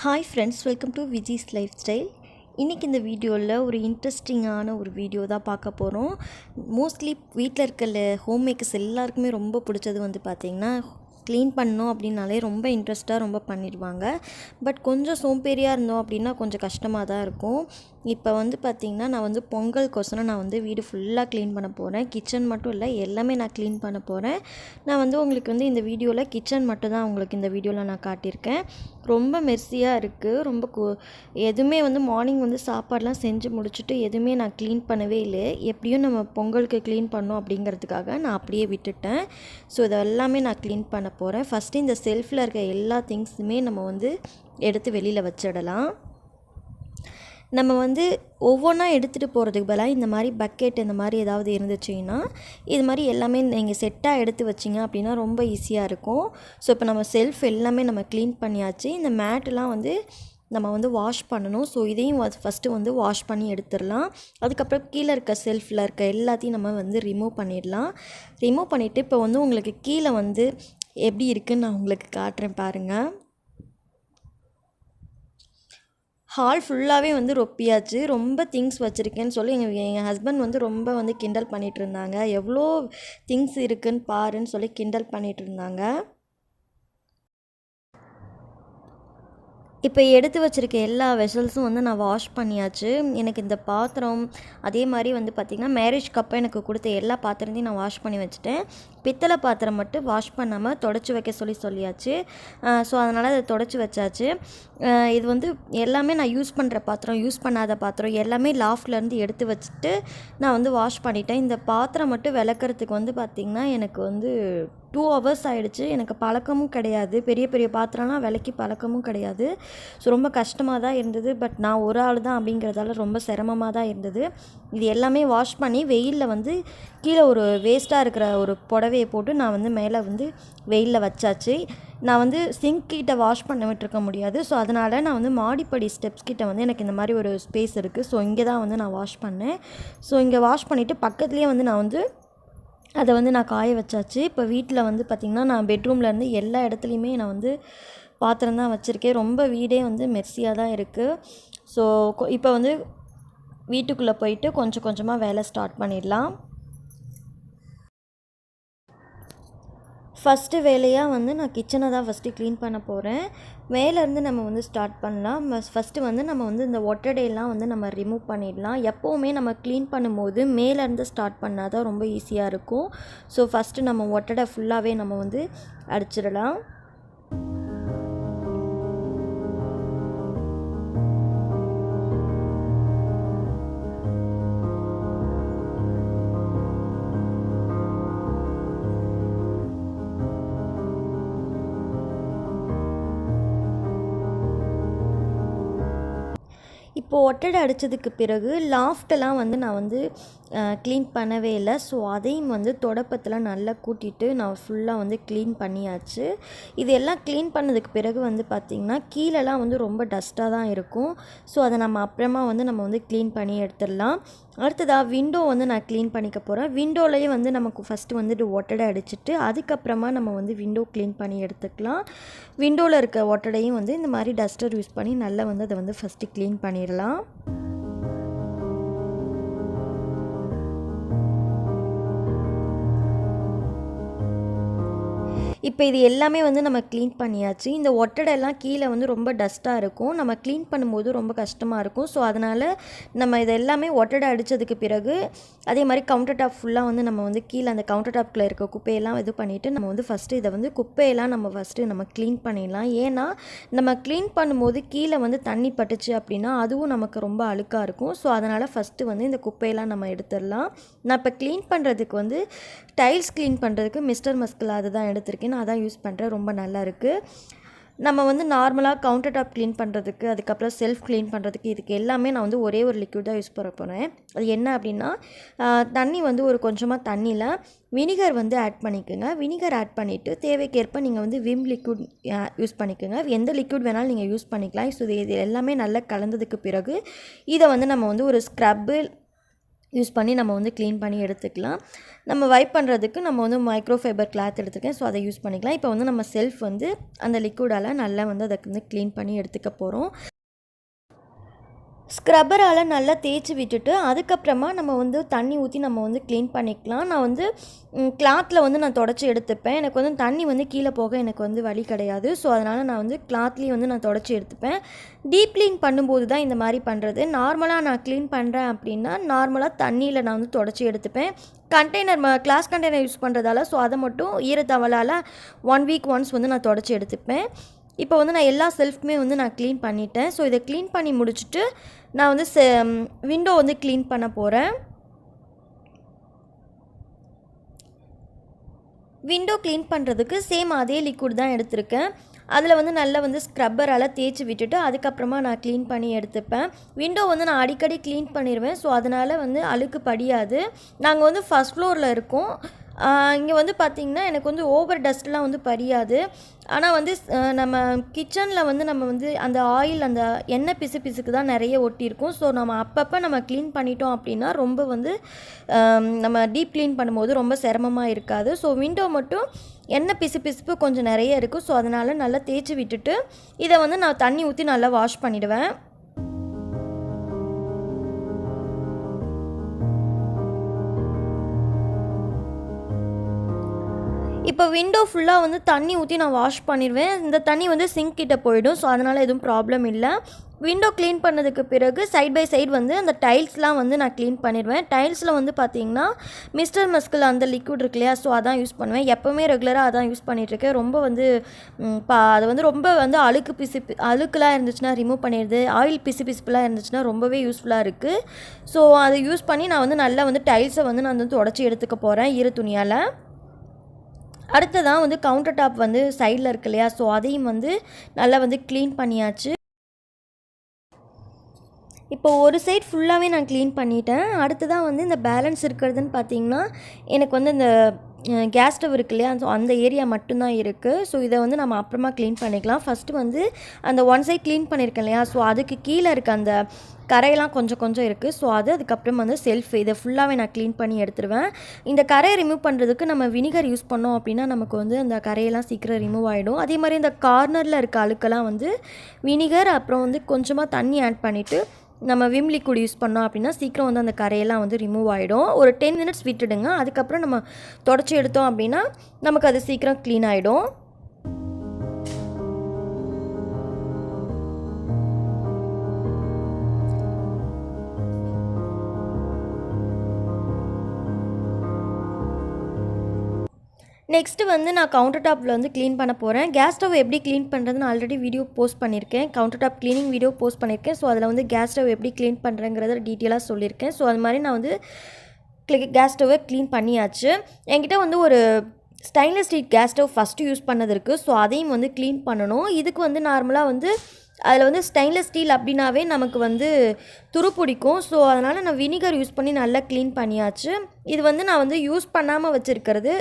Hi friends, welcome to vijislifestyle. இன்றைக்கி இந்த வீடியோவில் ஒரு இன்ட்ரெஸ்டிங்கான ஒரு வீடியோ தான் பார்க்க போகிறோம். மோஸ்ட்லி வீட்டில் இருக்க ஹோம் மேக்கர்ஸ் எல்லாருக்குமே ரொம்ப பிடிச்சது வந்து பார்த்திங்கன்னா க்ளீன் பண்ணோம் அப்படின்னாலே ரொம்ப இன்ட்ரெஸ்ட்டாக ரொம்ப பண்ணிடுவாங்க. பட் கொஞ்சம் சோம்பேறியாக இருந்தோம் அப்படின்னா கொஞ்சம் கஷ்டமாக தான் இருக்கும். இப்போ வந்து பார்த்திங்கன்னா நான் வந்து பொங்கலுக்கோசரம் நான் வந்து வீடு ஃபுல்லாக க்ளீன் பண்ண போகிறேன். கிச்சன் மட்டும் இல்லை, எல்லாமே நான் க்ளீன் பண்ண போகிறேன். நான் வந்து உங்களுக்கு வந்து இந்த வீடியோவில் கிச்சன் மட்டும் தான் உங்களுக்கு இந்த வீடியோவில் நான் காட்டியிருக்கேன். ரொம்ப மெர்சியாக இருக்குது. ரொம்ப எதுவுமே வந்து மார்னிங் வந்து சாப்பாடெலாம் செஞ்சு முடிச்சுட்டு எதுவுமே நான் க்ளீன் பண்ணவே இல்லை. எப்படியும் நம்ம பொங்கலுக்கு க்ளீன் பண்ணோம் அப்படிங்கிறதுக்காக நான் அப்படியே விட்டுட்டேன். ஸோ இதெல்லாமே நான் க்ளீன் பண்ண போகிறேன். ஃபஸ்ட்டு இந்த செல்ஃபில் இருக்க எல்லா திங்ஸுமே நம்ம வந்து எடுத்து வெளியில் வச்சிடலாம். நம்ம வந்து ஒவ்வொன்றா எடுத்துகிட்டு போகிறதுக்கு பதிலாக இந்த மாதிரி பக்கெட் இந்த மாதிரி ஏதாவது இருந்துச்சுன்னா இது மாதிரி எல்லாமே நீங்கள் செட்டாக எடுத்து வச்சிங்க அப்படின்னா ரொம்ப ஈஸியாக இருக்கும். ஸோ இப்போ நம்ம செல்ஃப் எல்லாமே நம்ம க்ளீன் பண்ணியாச்சு. இந்த மேட்டெலாம் வந்து நம்ம வந்து வாஷ் பண்ணணும். ஸோ இதையும் ஃபஸ்ட்டு வந்து வாஷ் பண்ணி எடுத்துடலாம். அதுக்கப்புறம் கீழே இருக்க செல்ஃபில் இருக்க எல்லாத்தையும் நம்ம வந்து ரிமூவ் பண்ணிடலாம். ரிமூவ் பண்ணிவிட்டு இப்போ வந்து உங்களுக்கு கீழே வந்து எப்படி இருக்குதுன்னு நான் உங்களுக்கு காட்டுறேன் பாருங்கள். ஹால் ஃபுல்லாகவே வந்து ரொப்பியாச்சு. ரொம்ப திங்ஸ் வச்சுருக்கேன்னு சொல்லி எங்கள் ஹஸ்பண்ட் வந்து ரொம்ப வந்து கிண்டல் பண்ணிகிட்டு இருந்தாங்க. எவ்வளோ திங்ஸ் இருக்குதுன்னு பாருன்னு சொல்லி கிண்டல் பண்ணிகிட்டு இருந்தாங்க. இப்போ எடுத்து வச்சுருக்க எல்லா வெசல்ஸும் வந்து நான் வாஷ் பண்ணியாச்சு. எனக்கு இந்த பாத்திரம் அதே மாதிரி வந்து பார்த்திங்கன்னா மேரேஜ் கப்பை எனக்கு கொடுத்த எல்லா பாத்திரத்தையும் நான் வாஷ் பண்ணி வச்சுட்டேன். பித்தளை பாத்திரம் மட்டும் வாஷ் பண்ணாமல் தொடச்சி வைக்க சொல்லியாச்சு. ஸோ அதனால் அதை தொடச்சி வச்சாச்சு. இது வந்து எல்லாமே நான் யூஸ் பண்ணுற பாத்திரம், யூஸ் பண்ணாத பாத்திரம் எல்லாமே லாஃப்ட்லேருந்து எடுத்து வச்சுட்டு நான் வந்து வாஷ் பண்ணிட்டேன். இந்த பாத்திரம் மட்டும் விளக்குறதுக்கு வந்து பார்த்திங்கன்னா எனக்கு வந்து 2 hours ஆகிடுச்சு. எனக்கு பழக்கமும் கிடையாது, பெரிய பெரிய பாத்திரம்லாம் விளக்கி பழக்கமும் கிடையாது. ஸோ ரொம்ப கஷ்டமாக தான் இருந்தது. பட் நான் ஒரு ஆள் தான் அப்படிங்கிறதால ரொம்ப சிரமமாக தான் இருந்தது. இது எல்லாமே வாஷ் பண்ணி வெயிலில் வந்து கீழே ஒரு வேஸ்ட்டாக இருக்கிற ஒரு புடவையை போட்டு நான் வந்து மேலே வந்து வெயிலில் வச்சாச்சு. நான் வந்து சிங்க் கிட்ட வாஷ் பண்ண விட்டுருக்க முடியாது. ஸோ அதனால் நான் வந்து மாடிப்படி ஸ்டெப்ஸ் கிட்ட வந்து எனக்கு இந்த மாதிரி ஒரு ஸ்பேஸ் இருக்குது. ஸோ இங்கே தான் வந்து நான் வாஷ் பண்ணேன். ஸோ இங்கே வாஷ் பண்ணிவிட்டு பக்கத்துலேயே வந்து நான் வந்து அதை வந்து நான் காய வச்சாச்சு. இப்போ வீட்டில் வந்து பார்த்திங்கன்னா நான் பெட்ரூம்லேருந்து எல்லா இடத்துலையுமே நான் வந்து பாத்திரம் தான் வச்சுருக்கேன். ரொம்ப வீடே வந்து மெர்சியாக தான் இருக்குது. ஸோ இப்போ வந்து வீட்டுக்குள்ளே போயிட்டு கொஞ்சம் கொஞ்சமாக வேலை ஸ்டார்ட் பண்ணிடலாம். ஃபஸ்ட்டு வேலையாக வந்து நான் கிச்சனை தான் ஃபஸ்ட்டு க்ளீன் பண்ண போகிறேன். மேலேருந்து நம்ம வந்து ஸ்டார்ட் பண்ணலாம். ஃபஸ்ட்டு வந்து நம்ம வந்து இந்த ஒட்டடையெல்லாம் வந்து நம்ம ரிமூவ் பண்ணிடலாம். எப்போவுமே நம்ம க்ளீன் பண்ணும்போது மேலேருந்து ஸ்டார்ட் பண்ணால் தான் ரொம்ப ஈஸியாக இருக்கும். ஸோ ஃபஸ்ட்டு நம்ம ஒட்டடை ஃபுல்லாகவே நம்ம வந்து அடிச்சிடலாம். இப்போது ஒட்டடை அடித்ததுக்கு பிறகு லாஃப்டெல்லாம் வந்து நான் வந்து க்ளீன் பண்ணவே இல்லை. ஸோ அதையும் வந்து தொடப்பத்தில் நல்லா கூட்டிட்டு நான் ஃபுல்லாக வந்து க்ளீன் பண்ணியாச்சு. இது எல்லாம் க்ளீன் பண்ணதுக்கு பிறகு வந்து பார்த்திங்கன்னா கீழெல்லாம் வந்து ரொம்ப டஸ்ட்டாக தான் இருக்கும். ஸோ அதை நம்ம அப்புறமா வந்து நம்ம வந்து க்ளீன் பண்ணி எடுத்துடலாம். அடுத்ததாக விண்டோ வந்து நான் க்ளீன் பண்ணிக்க போகிறேன். விண்டோலேயே வந்து நமக்கு ஃபஸ்ட்டு வந்துட்டு ஒட்டடை அடிச்சுட்டு அதுக்கப்புறமா நம்ம வந்து விண்டோ க்ளீன் பண்ணி எடுத்துக்கலாம். விண்டோவில் இருக்க ஒட்டடையும் வந்து இந்த மாதிரி டஸ்டர் யூஸ் பண்ணி நல்லா வந்து அதை வந்து ஃபஸ்ட்டு க்ளீன் பண்ணிடலாம். இப்போ இது எல்லாமே வந்து நம்ம க்ளீன் பண்ணியாச்சு. இந்த ஒட்டடையெல்லாம் கீழே வந்து ரொம்ப டஸ்ட்டாக இருக்கும். நம்ம க்ளீன் பண்ணும்போது ரொம்ப கஷ்டமாக இருக்கும். ஸோ அதனால் நம்ம இது எல்லாமே ஒட்டடை அடித்ததுக்கு பிறகு அதே மாதிரி கவுண்டர் டாப் ஃபுல்லாக வந்து நம்ம வந்து கீழே அந்த கவுண்டர் டாப்பில் இருக்க குப்பையெல்லாம் இது பண்ணிவிட்டு நம்ம வந்து ஃபஸ்ட்டு இதை வந்து குப்பையெல்லாம் நம்ம ஃபஸ்ட்டு நம்ம க்ளீன் பண்ணிடலாம். ஏன்னா நம்ம க்ளீன் பண்ணும்போது கீழே வந்து தண்ணி பட்டுச்சு அப்படின்னா அதுவும் நமக்கு ரொம்ப அழுக்காக இருக்கும். ஸோ அதனால் ஃபஸ்ட்டு வந்து இந்த குப்பையெல்லாம் நம்ம எடுத்துடலாம். நான் இப்போ க்ளீன் பண்ணுறதுக்கு வந்து டைல்ஸ் க்ளீன் பண்ணுறதுக்கு மிஸ்டர் மஸ்கில் அதை தான் எடுத்திருக்கேன். நான் அதான் யூஸ் பண்ணுறேன். ரொம்ப நல்லா இருக்குது. நம்ம வந்து நார்மலாக கவுண்டர் டாப் க்ளீன் பண்ணுறதுக்கு அதுக்கப்புறம் செல்ஃப் க்ளீன் பண்ணுறதுக்கு இதுக்கு எல்லாமே நான் வந்து ஒரே ஒரு லிக்விட் தான் யூஸ் பண்ண போகிறேன். அது என்ன அப்படின்னா தண்ணி வந்து ஒரு கொஞ்சமாக தண்ணியில் வினிகர் வந்து ஆட் பண்ணிக்கோங்க. வினிகர் ஆட் பண்ணிவிட்டு தேவைக்கேற்ப நீங்கள் வந்து விம் லிக்விட் யூஸ் பண்ணிக்கோங்க. எந்த லிக்விட் வேணாலும் நீங்கள் யூஸ் பண்ணிக்கலாம். ஸோ இது எல்லாமே நல்லா கலந்ததுக்கு பிறகு இதை வந்து நம்ம வந்து ஒரு ஸ்க்ரப்பு யூஸ் பண்ணி நம்ம வந்து க்ளீன் பண்ணி எடுத்துக்கலாம். நம்ம வைப் பண்ணுறதுக்கு நம்ம வந்து மைக்ரோ ஃபைபர் கிளாத் எடுத்துருக்கேன். ஸோ அதை யூஸ் பண்ணிக்கலாம். இப்போ வந்து நம்ம செல்ஃப் வந்து அந்த லிக்விடால் நல்லா வந்து அதை வந்து க்ளீன் பண்ணி எடுத்துக்க போகிறோம். ஸ்க்ரப்பரால் நல்லா தேய்ச்சி விட்டுட்டு அதுக்கப்புறமா நம்ம வந்து தண்ணி ஊற்றி நம்ம வந்து க்ளீன் பண்ணிக்கலாம். நான் வந்து கிளாத்தில் வந்து நான் தொடச்சி எடுத்துப்பேன். எனக்கு வந்து தண்ணி வந்து கீழே போக எனக்கு வந்து வழி கிடையாது. ஸோ அதனால் நான் வந்து கிளாத்லேயும் வந்து நான் தொடச்சி எடுத்துப்பேன். டீப் க்ளீன் பண்ணும்போது தான் இந்த மாதிரி பண்ணுறது. நார்மலாக நான் க்ளீன் பண்ணுறேன் அப்படின்னா நார்மலாக தண்ணியில் நான் வந்து தொடச்சி எடுத்துப்பேன். கிளாஸ் கண்டெய்னர் யூஸ் பண்ணுறதால ஸோ அதை மட்டும் ஈரத்தவளால் 1 வீக் ஒன்ஸ் வந்து நான் தொடச்சி எடுத்துப்பேன். இப்போ வந்து நான் எல்லா செல்ஃப்மே வந்து நான் க்ளீன் பண்ணிட்டேன். ஸோ இதை க்ளீன் பண்ணி முடிச்சுட்டு நான் வந்து விண்டோ வந்து க்ளீன் பண்ண போகிறேன். விண்டோ க்ளீன் பண்ணுறதுக்கு சேம் அதே லிக்விட் தான் எடுத்திருக்கேன். அதில் வந்து நல்லா வந்து ஸ்க்ரப்பரால் தேய்ச்சி விட்டுட்டு அதுக்கப்புறமா நான் க்ளீன் பண்ணி எடுத்துப்பேன். விண்டோ வந்து நான் அடிக்கடி க்ளீன் பண்ணிடுவேன். ஸோ அதனால் வந்து அழுக்கு படியாது. நாங்கள் வந்து ஃபஸ்ட் ஃப்ளோரில் இருக்கோம். இங்கே வந்து பார்த்திங்கன்னா எனக்கு வந்து ஓவர் டஸ்ட்லாம் வந்து படியாது. ஆனால் வந்து நம்ம கிச்சனில் வந்து நம்ம வந்து அந்த ஆயில் அந்த எண்ணெய் பிசுக்கு தான் நிறைய ஒட்டியிருக்கும். ஸோ நம்ம அப்பப்போ நம்ம க்ளீன் பண்ணிட்டோம் அப்படின்னா ரொம்ப வந்து நம்ம டீப் க்ளீன் பண்ணும்போது ரொம்ப சிரமமாக இருக்காது. ஸோ விண்டோ மட்டும் எண்ணெய் பிசுப்பு கொஞ்சம் நிறைய இருக்குது. ஸோ அதனால் நல்லா தேய்ச்சி விட்டுட்டு இதை வந்து நான் தண்ணி ஊற்றி நல்லா வாஷ் பண்ணிவிடுவேன். இப்போ விண்டோ ஃபுல்லாக வந்து தண்ணி ஊற்றி நான் வாஷ் பண்ணிடுவேன். இந்த தண்ணி வந்து சிங்க் கிட்ட போயிடும். ஸோ அதனால் எதுவும் ப்ராப்ளம் இல்லை. விண்டோ க்ளீன் பண்ணதுக்கு பிறகு சைட் பை சைடு வந்து அந்த டைல்ஸ்லாம் வந்து நான் க்ளீன் பண்ணிடுவேன். டைல்ஸில் வந்து பார்த்திங்கன்னா மிஸ்டர் மஸ்கில் அந்த லிக்விட் இருக்கு இல்லையா, ஸோ அதான் யூஸ் பண்ணுவேன். எப்போவுமே ரெகுலராக அதான் யூஸ் பண்ணிகிட்ருக்கேன். ரொம்ப வந்து அது வந்து ரொம்ப வந்து அழுக்குலாம் இருந்துச்சுன்னா ரிமூவ் பண்ணிடுது. ஆயில் பிசுப்புலாம் இருந்துச்சுன்னா ரொம்பவே யூஸ்ஃபுல்லாக இருக்குது. ஸோ அதை யூஸ் பண்ணி நான் வந்து நல்லா வந்து டைல்ஸை வந்து நான் வந்து தொடச்சி எடுத்துக்க போகிறேன் ஈர துணியால். அடுத்ததான் வந்து கவுண்டர் டாப் வந்து சைடில் இருக்கு இல்லையா, ஸோ அதையும் வந்து நல்லா வந்து க்ளீன் பண்ணியாச்சு. இப்போ ஒரு சைட் ஃபுல்லாகவே நான் க்ளீன் பண்ணிட்டேன். அடுத்ததான் வந்து இந்த பேலன்ஸ் இருக்கிறதுன்னு பார்த்திங்கன்னா எனக்கு வந்து இந்த கேஸ் ஸ்டவ் இருக்கு இல்லையா, ஸோ அந்த ஏரியா மட்டும்தான் இருக்குது. ஸோ இதை வந்து நம்ம அப்புறமா க்ளீன் பண்ணிக்கலாம். ஃபஸ்ட்டு வந்து அந்த ஒன் சைட் க்ளீன் பண்ணியிருக்கேன் இல்லையா, ஸோ அதுக்கு கீழே இருக்க அந்த கரையெல்லாம் கொஞ்சம் இருக்குது. ஸோ அதுக்கப்புறம் வந்து செல்ஃப் இதை ஃபுல்லாகவே நான் க்ளீன் பண்ணி எடுத்துருவேன். இந்த கரையை ரிமூவ் பண்ணுறதுக்கு நம்ம வினிகர் யூஸ் பண்ணோம் அப்படின்னா நமக்கு வந்து அந்த கரையெல்லாம் சீக்கிரம் ரிமூவ் ஆகிடும். அதே மாதிரி இந்த கார்னரில் இருக்க அழுக்கெல்லாம் வந்து வினிகர் அப்புறம் வந்து கொஞ்சமாக தண்ணி ஆட் பண்ணிவிட்டு நம்ம விம் லிக்விட் யூஸ் பண்ணோம் அப்படின்னா சீக்கிரம் வந்து அந்த கரையெல்லாம் வந்து ரிமூவ் ஆகிடும். ஒரு 10 மினிட்ஸ் விட்டுடுங்க. அதுக்கப்புறம் நம்ம தொடச்சி எடுத்தோம் அப்படின்னா நமக்கு அது சீக்கிரம் க்ளீன் ஆகிடும். நெக்ஸ்ட்டு வந்து நான் கவுண்டர் டாப்பில் வந்து க்ளீன் பண்ண போகிறேன். கேஸ் ஸ்டவ் எப்படி க்ளீன் பண்ணுறதுன்னு ஆல்ரெடி வீடியோ போஸ்ட் பண்ணியிருக்கேன். Counter top cleaning video post பண்ணியிருக்கேன். ஸோ அதில் வந்து கேஸ் ஸ்டவ் எப்படி க்ளீன் பண்ணுறேங்கிறத டீட்டெயிலாக சொல்லியிருக்கேன். ஸோ அது மாதிரி நான் வந்து கேஸ் ஸ்டவ்வை க்ளீன் பண்ணியாச்சு. என்கிட்ட வந்து ஒரு stainless steel gas stove first use பண்ணது இருக்குது. ஸோ அதையும் வந்து க்ளீன் பண்ணணும். இதுக்கு வந்து நார்மலாக வந்து அதில் வந்து ஸ்டெயின்லெஸ் ஸ்டீல் அப்படின்னாவே நமக்கு வந்து துரு பிடிக்கும். ஸோ அதனால் நான் வினிகர் யூஸ் பண்ணி நல்லா க்ளீன் பண்ணியாச்சு. இது வந்து நான் வந்து யூஸ் பண்ணாமல் வச்சுருக்கிறது.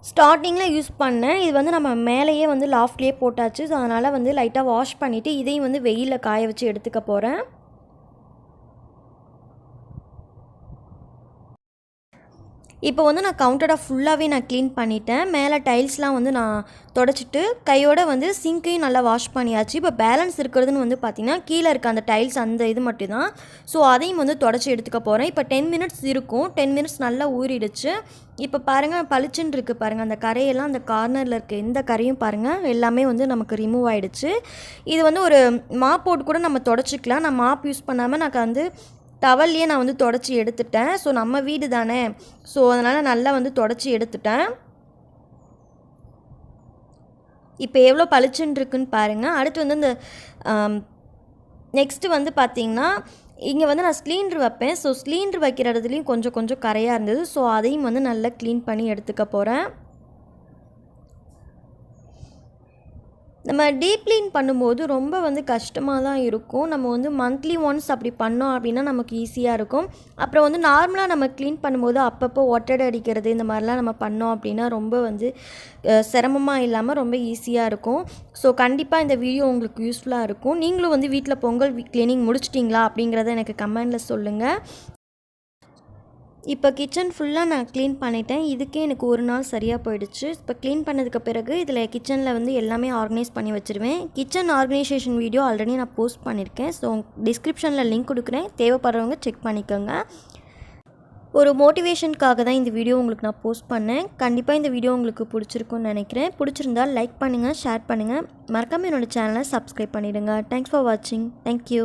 ஸ்டார்டிங்கில் யூஸ் பண்ணேன். இது வந்து நம்ம மேலேயே வந்து லாஃப்ட்லேயே போட்டாச்சு. ஸோ அதனால் வந்து லைட்டாக வாஷ் பண்ணிவிட்டு இதையும் வந்து வெயிலில் காய வச்சு எடுத்துக்க போகிறேன். இப்போ வந்து நான் கவுண்டர் டாப் ஃபுல்லாகவே நான் க்ளீன் பண்ணிட்டேன். மேலே டைல்ஸ்லாம் வந்து நான் தொடச்சிட்டு கையோடு வந்து சிங்கையும் நல்லா வாஷ் பண்ணியாச்சு. இப்போ பேலன்ஸ் இருக்கிறதுன்னு வந்து பார்த்திங்கன்னா கீழே இருக்க அந்த டைல்ஸ் அந்த இது மட்டும் தான். ஸோ அதையும் வந்து தொடச்சி எடுத்துக்க போகிறேன். இப்போ 10 மினிட்ஸ் இருக்கும். 10 மினிட்ஸ் நல்லா ஊறிடுச்சு. இப்போ பாருங்கள் பளிச்சுன்னு இருக்குது பாருங்கள். அந்த கரையெல்லாம் அந்த கார்னரில் இருக்க எந்த கரையும் பாருங்கள் எல்லாமே வந்து நமக்கு ரிமூவ் ஆகிடுச்சு. இது வந்து ஒரு மாப் போட்டு கூட நம்ம தொடச்சிக்கலாம். நான் மாப் யூஸ் பண்ணாமல் நான் வந்து டவல்லையே நான் வந்து தொடச்சி எடுத்துட்டேன். ஸோ நம்ம வீடு தானே, ஸோ அதனால் நல்லா வந்து தொடச்சி எடுத்துட்டேன். இப்போ எவ்வளோ பளிச்சுன்னு இருக்குன்னு பாருங்கள். அடுத்து வந்து இந்த நெக்ஸ்ட்டு வந்து பார்த்திங்கன்னா இங்கே வந்து நான் சிலிண்டர் வைப்பேன். ஸோ சிலிண்டர் வைக்கிற இடத்துலையும் கொஞ்சம் கரையாக இருந்தது. ஸோ அதையும் வந்து நல்லா க்ளீன் பண்ணி எடுத்துக்க போகிறேன். நம்ம டீப் க்ளீன் பண்ணும்போது ரொம்ப வந்து கஷ்டமாக தான் இருக்கும். நம்ம வந்து மந்த்லி ஒன்ஸ் அப்படி பண்ணோம் அப்படின்னா நமக்கு ஈஸியாக இருக்கும். அப்புறம் வந்து நார்மலாக நம்ம க்ளீன் பண்ணும்போது அப்பப்போ ஒட்டடை அடிக்கிறது இந்த மாதிரிலாம் நம்ம பண்ணோம் அப்படின்னா ரொம்ப வந்து சிரமமாக இல்லாமல் ரொம்ப ஈஸியாக இருக்கும். ஸோ கண்டிப்பாக இந்த வீடியோ உங்களுக்கு யூஸ்ஃபுல்லாக இருக்கும். நீங்களும் வந்து வீட்டில் பொங்கல் க்ளீனிங் முடிச்சிட்டிங்களா அப்படிங்கிறத எனக்கு கமெண்டில் சொல்லுங்கள். இப்போ கிச்சன் ஃபுல்லாக நான் க்ளீன் பண்ணிட்டேன். இதுக்கே எனக்கு ஒரு நாள் சரியாக போயிடுச்சு. இப்போ க்ளீன் பண்ணதுக்கு பிறகு இதில் கிச்சனில் வந்து எல்லாமே ஆர்கனைஸ் பண்ணி வச்சுருவேன். கிச்சன் ஆர்கனைசேஷன் வீடியோ ஆல்ரெடி நான் போஸ்ட் பண்ணியிருக்கேன். ஸோ டிஸ்கிரிப்ஷனில் லிங்க் கொடுக்குறேன், தேவைப்படுறவங்க செக் பண்ணிக்கோங்க. ஒரு மோட்டிவேஷனுக்காக தான் இந்த வீடியோ உங்களுக்கு நான் போஸ்ட் பண்ணேன். கண்டிப்பாக இந்த வீடியோ உங்களுக்கு பிடிச்சிருக்குன்னு நினைக்கிறேன். பிடிச்சிருந்தால் லைக் பண்ணுங்கள், ஷேர் பண்ணுங்கள், மறக்காமல் என்னோடய சேனலை சப்ஸ்கிரைப் பண்ணிவிடுங்க. தேங்க்ஸ் ஃபார் வாட்சிங். தேங்க்யூ.